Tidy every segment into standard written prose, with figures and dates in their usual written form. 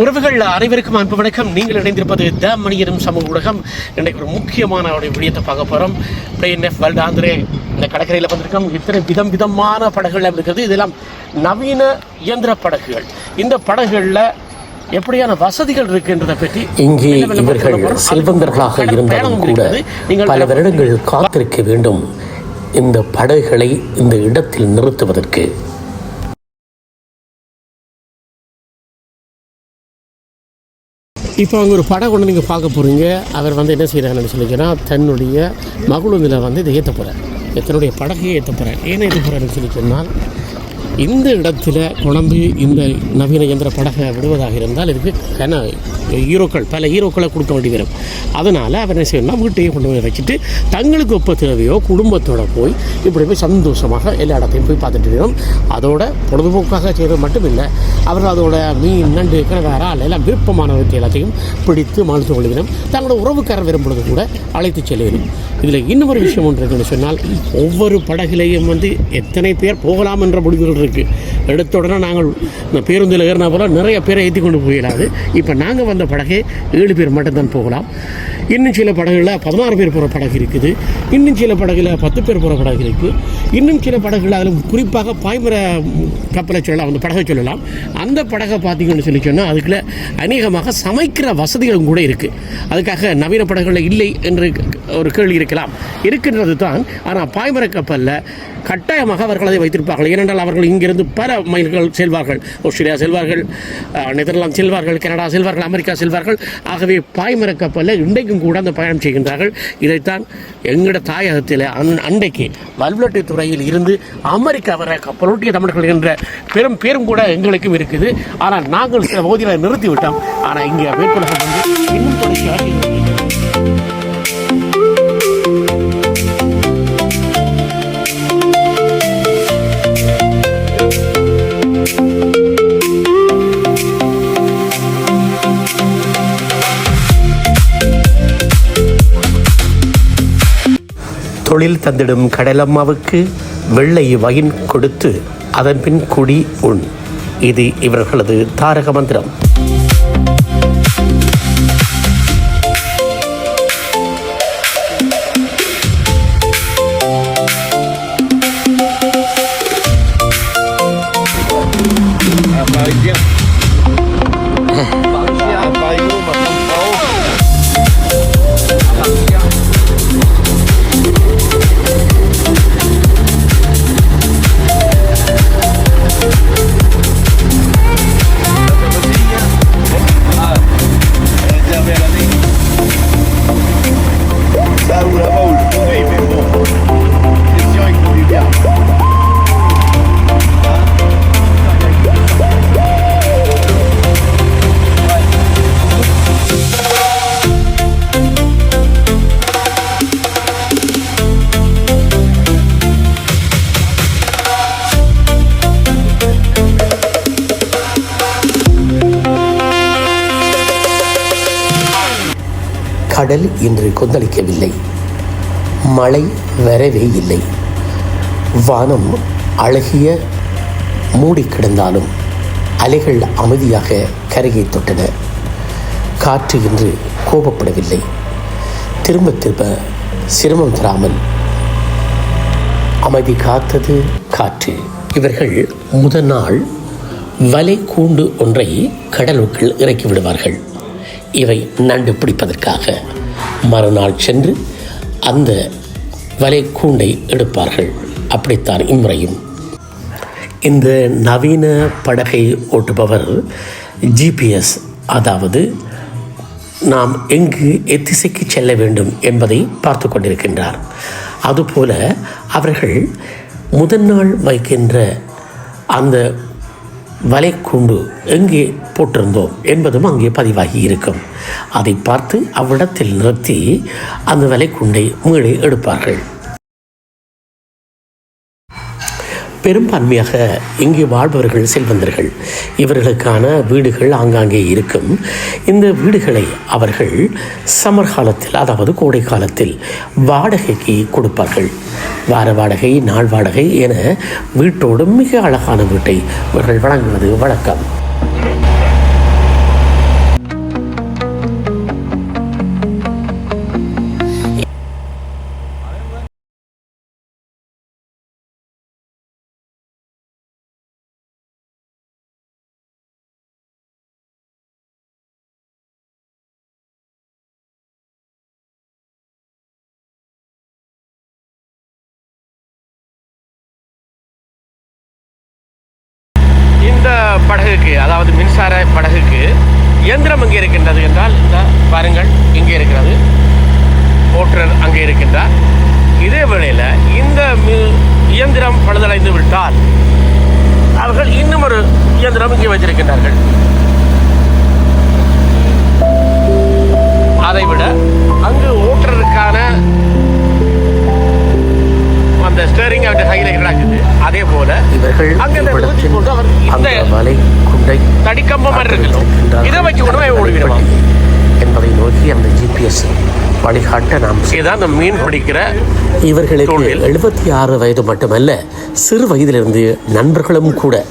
உறவுகள் அனைவருக்கும் அன்பு வணக்கம். நீங்கள் இணைந்திருப்பது த மணியரும் சமூக ஊடகம். இன்றைக்கு ஒரு முக்கியமான விடயத்தை பார்க்க போகிறோம். பிளேன் வேர்ல்ட் ஆந்திரே இந்த கடற்கரையில் வந்திருக்கோம். இத்தனை விதமான படகுகள் இருக்கிறது. இதெல்லாம் நவீன இயந்திர படகுகள். இந்த படகுகளில் எப்படியான வசதிகள் இருக்குன்றதை பற்றி இங்கே இவர்கள் செல்வந்தர்களாக இருந்தாலும் கூட பல வருடங்கள் காத்திருக்க வேண்டும் இந்த படகுகளை இந்த இடத்தில் நிறுத்துவதற்கு. இப்போ அவங்க ஒரு படம் கொண்டு நீங்கள் பார்க்க போகிறீங்க. அவர் என்ன செய்கிறாங்கன்னு சொல்லிங்கன்னா, தன்னுடைய மகுழுந்தில் இதை ஏற்ற போகிறார். தன்னுடைய படகையை ஏற்ற போகிறார். ஏன்னா ஏற்ற போகிறாருன்னு சொல்லி சொன்னால், இந்த இடத்துல கொண்டு இந்த நவீன இயந்திர படகை விடுவதாக இருந்தால் இதுக்கு பல ஹீரோக்களை கொடுக்க வேண்டி வரும். அதனால் அவர் என்ன செய்யணும்னா, வீட்டையே கொண்டு போய் வச்சுட்டு தங்களுக்கு எப்போ தேவையோ குடும்பத்தோடு போய் இப்படி போய் சந்தோஷமாக எல்லா இடத்தையும் போய் பார்த்துட்டு இருக்கணும். அதோட பொழுதுபோக்காக செய்வது மட்டும் இல்லை, அவர்கள் அதோட மீன் நண்டு கிணறால் எல்லாம் விருப்பமானவற்றை எல்லாத்தையும் பிடித்து மழுத்து கொள்கிறோம். தங்களோட உறவுக்காரர் வரும்பொழுது கூட அழைத்து செல்கிறோம். இதில் இன்னொரு விஷயம் ஒன்று இருக்குன்னு சொன்னால், ஒவ்வொரு படகுலையும் எத்தனை பேர் போகலாம் என்ற முடிவுகள் இருக்குது. எடுத்த உடனே நாங்கள் இந்த பேருந்தில் ஏறினா போல நிறைய பேரை ஏற்றி கொண்டு போயிடாது. இப்போ நாங்கள் வந்த படகே 7 பேர் மட்டும்தான் போகலாம். இன்னும் சில படகுகளில் 16 பேர் போகிற படகு இருக்குது. இன்னும் சில படகுல 10 பேர் போகிற படகு இருக்குது. இன்னும் சில படகுகள் அதில் குறிப்பாக பாய்மர கப்பலை சொல்லலாம், அந்த படகை சொல்லலாம். அந்த படகை பார்த்தீங்கன்னு சொல்லி சொன்னால் அதுக்குள்ள அநேகமாக சமைக்கிற வசதிகளும் கூட இருக்குது. அதுக்காக நவீன படகுகளில் இல்லை என்று ஒரு கேள்வி இருக்கலாம், இருக்கின்றது தான். ஆனால் பாய்மர கப்பலில் கட்டாயமாக அவர்கள் அதை வைத்திருப்பார்கள். ஏனென்றால் அவர்கள் இங்கிருந்து பல மைல்கள் செல்வார்கள். ஆஸ்திரேலியா செல்வார்கள், நெதர்லாந்து செல்வார்கள், கனடா செல்வார்கள், அமெரிக்கா செல்வார்கள். ஆகவே பாய்மர கப்பலில் இன்றைக்கும் கூட அந்த பயணம் செய்கின்றார்கள். இதைத்தான் எங்களோட தாயகத்தில் அன்றைக்கு வல்வெட்டி துறையில் இருந்து அமெரிக்கா வர கப்பலோட்டிய தமிழர்கள் என்ற பேரும் கூட எங்களுக்கும் இருக்குது. ஆனால் நாங்கள் சில பகுதியில் நிறுத்திவிட்டோம். ஆனால் இங்கே மேற்கொள்ளகம் இன்னும் தொடர்ச்சியாக தொழில் தந்திடும் கடலம்மாவுக்கு வெள்ளை வைன் கொடுத்து அதன் பின் குடி உண். இது இவர்களது தாரக மந்திரம். கடல் இன்று கொந்தளிக்கவில்லை. மழை வரவே இல்லை. வானம் அழகிய மூடி கிடந்தாலும் அலைகள் அமைதியாக கரையை தொட்டன. காற்று இன்று கோபப்படவில்லை. திரும்ப சிரமம் தராமல் அமைதி காத்தது காற்று. இவர்கள் முதல் நாள் வலை கூண்டு ஒன்றை கடலுக்குள் இறக்கி விடுவார்கள். இவை நண்டு பிடிப்பதற்காக. மறுநாள் சென்று அந்த வலை கூண்டை எடுப்பார்கள். அப்படித்தான் இம்முறையும். இந்த நவீன படகை ஓட்டுபவர் GPS, அதாவது நாம் எங்கு எத்திசைக்கு செல்ல வேண்டும் என்பதை பார்த்து கொண்டிருக்கின்றார். அதுபோல அவர்கள் முதல் நாள் வைக்கின்ற அந்த வலைக்கூண்டு எங்கே போட்டிருந்தோம் என்பதும் அங்கே பதிவாகி இருக்கும். அதை பார்த்து அவ்விடத்தில் நிறுத்தி அந்த வலைக்கூண்டை மீளே எடுப்பார்கள். பெரும்பான்மையாக இங்கே வாழ்பவர்கள் செல்வந்தர்கள். இவர்களுக்கான வீடுகள் ஆங்காங்கே இருக்கும். இந்த வீடுகளை அவர்கள் சம்மர் காலத்தில், அதாவது கோடை காலத்தில் வாடகைக்கு கொடுப்பார்கள். வார வாடகை, நாள் வாடகை என வீட்டோடு மிக அழகான வீட்டை இவர்கள் வழங்குவது வழக்கம். படகுக்கு, அதாவது மின்சார படகுக்கு இயந்திரம் எங்கே இருக்கின்றது என்றால், இந்த பாருங்கள் இங்கே இருக்கிறது, ஓட்டுநர் அங்கே இருக்கின்றார். இதே வேளையில் இந்த இயந்திரம் பழுதடைந்து விட்டால் அவர்கள் இன்னும் ஒரு இயந்திரம் இங்கே வைத்திருக்கின்றார்கள். அதைவிட அங்கு ஓட்டுநருக்கான அந்த ஸ்டேரிங் அவருடைய கையில் கிடக்குது. அதே போல இவர்கள் தடிக்கம்பம் இருக்கு, இதை வச்சு கூட ஓடிவிடுவாங்க என்பதை நோக்கி அந்த ஜிபிஎஸ் வழிகாட்ட நாம் இதான் அந்த மீன் பிடிக்கிற. இவர்களுக்கு 76 வயது மட்டுமல்ல, சிறு வயதிலிருந்து நண்பர்களும் கூட.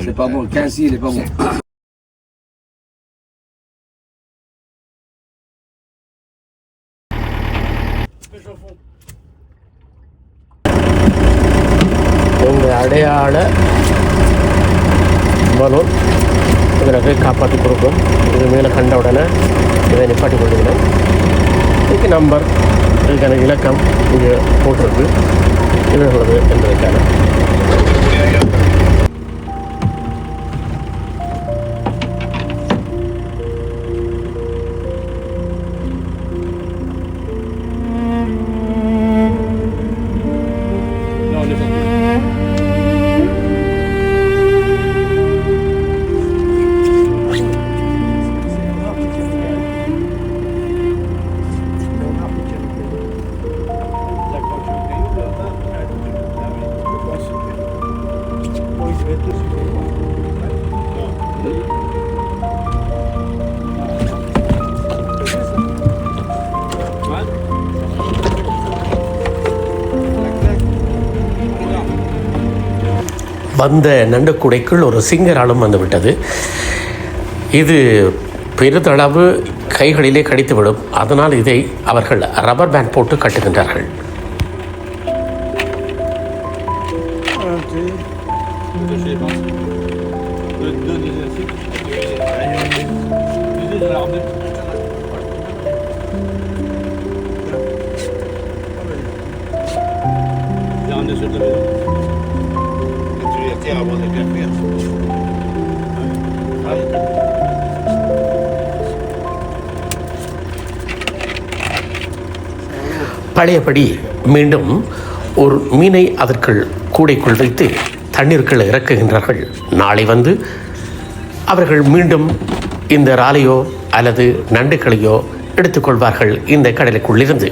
C'est pas bon, le 15 il est pas bon. உங்கள் அடையாள பலூன் இதற்கு காப்பாற்றி கொடுக்கும். இது மேலே கண்ட உடனே இதை நிப்பாட்டி கொள்ளுகிறோம். இதுக்கு நம்பர், இதுக்கான இலக்கம் இங்கே போட்டிருக்கு. இவர்களது என்பதற்கான வந்த நண்டுக்குடைக்குள் ஒரு சிங்கராலும் வந்துவிட்டது. இது பெரிதளவு கைகளிலே கடித்துவிடும். அதனால் இதை அவர்கள் ரப்பர் பேண்ட் போட்டு கட்டுகின்றார்கள். பழையபடி மீண்டும் ஒரு மீனை அதற்குள் கூடைக்குள் வைத்து தண்ணீருக்குள் இறக்குகின்றார்கள். நாளை வந்து அவர்கள் மீண்டும் இந்த இறாலையோ அல்லது நண்டுகளையோ எடுத்துக்கொள்வார்கள் இந்த கடலுக்குள்ளிருந்து.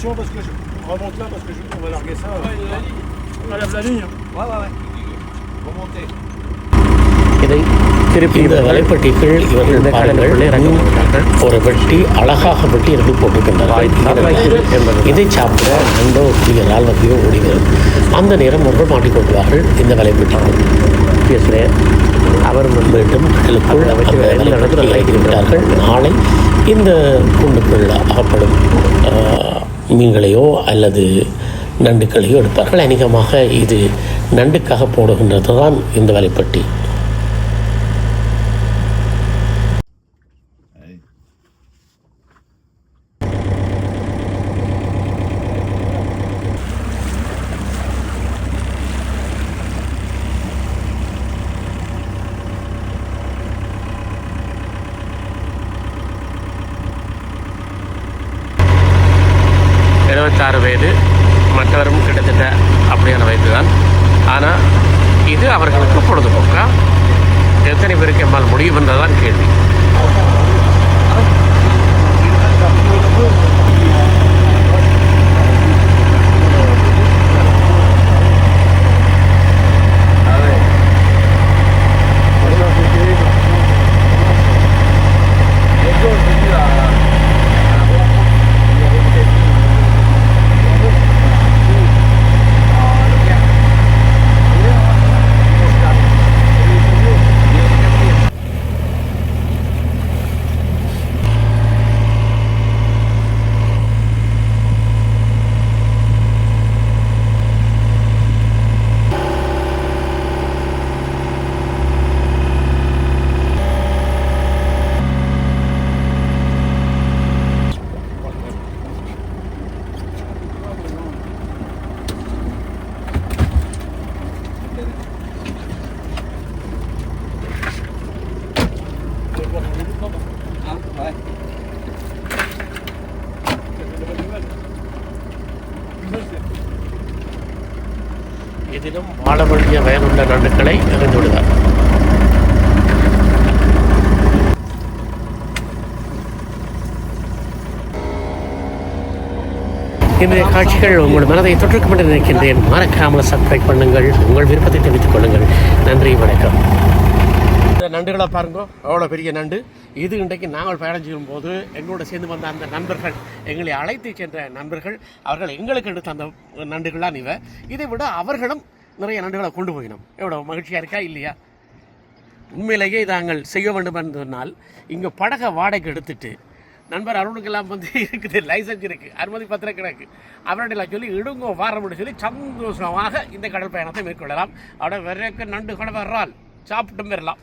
Attention parce que je remonte là parce que on va larguer ça. On lève la ligne. Ouais. Remontez. இந்த வலைப்பட்டிகள் இவர்கள் ஒரு வெட்டி அழகாக வெட்டி எடுத்து போட்டிருக்கின்றார்கள். இதை சாப்பிட நண்டோ இறால் வகையோ ஓடிவரும். அந்த நேரம் அவர்கள் மாட்டிக்கொள்வார்கள் இந்த வலைப்பட்டிகள். அவர் மீண்டும் கடலுக்குள் வைத்திருக்கிறார்கள். நாளை இந்த கூண்டுக்குள் அகப்படும் மீன்களையோ அல்லது நண்டுகளையோ எடுப்பார்கள். அநேகமாக இது நண்டுக்காக போடுகின்றது தான் இந்த வலைப்பட்டி. வயது, மற்றவரும் கிட்டத்தட்ட அப்படியான வயது தான். ஆனால் இது அவர்களுக்கு பொழுதுபோக்கா? எத்தனை பேருக்கு எம்மால் முடியும் என்றதான் கேள்வி. இடத்திலும் வாழ வேண்டிய வயலுள்ள நண்டுகளை எறிந்து விடுவார். இன்றைய காட்சிகள் உங்கள் மனதை தொற்றுக்கும் என்று நினைக்கின்றேன். மறக்காமல் சப்ஸ்கிரைப் பண்ணுங்கள், உங்கள் விருப்பத்தை தெரிவித்துக் கொள்ளுங்கள். நன்றி, வணக்கம். இந்த நண்டுகளை பாருங்க, அவ்வளோ பெரிய நண்டு இது. இன்றைக்கு நாங்கள் பயணம் செய்யும் போது எங்களோட சேர்ந்து வந்த அந்த நண்பர்கள், எங்களை அழைத்து சென்ற நண்பர்கள், அவர்கள் எங்களுக்கு எடுத்த அந்த நண்டுகள்லாம் இதை விட அவர்களும் நிறைய நண்டுகளை கொண்டு போயினோம். எவ்வளோ மகிழ்ச்சியாக இருக்கா இல்லையா? உண்மையிலேயே நாங்கள் செய்ய வேண்டும் என்று சொன்னால் இங்கே படகை வாடகைக்கு எடுத்துட்டு நண்பர் அருணுக்கெல்லாம் வந்து இருக்குது, லைசன்ஸ் இருக்குது, அனுமதி பத்திரம் கிடக்கு, அவர்கிட்ட சொல்லி இடுங்கோ வாரம்னு சொல்லி சந்தோஷமாக இந்த கடல் பயணத்தை மேற்கொள்ளலாம். அவட வரைக்கும் நண்டு கடை வர்றால் சாப்பிட்டும் வரலாம்.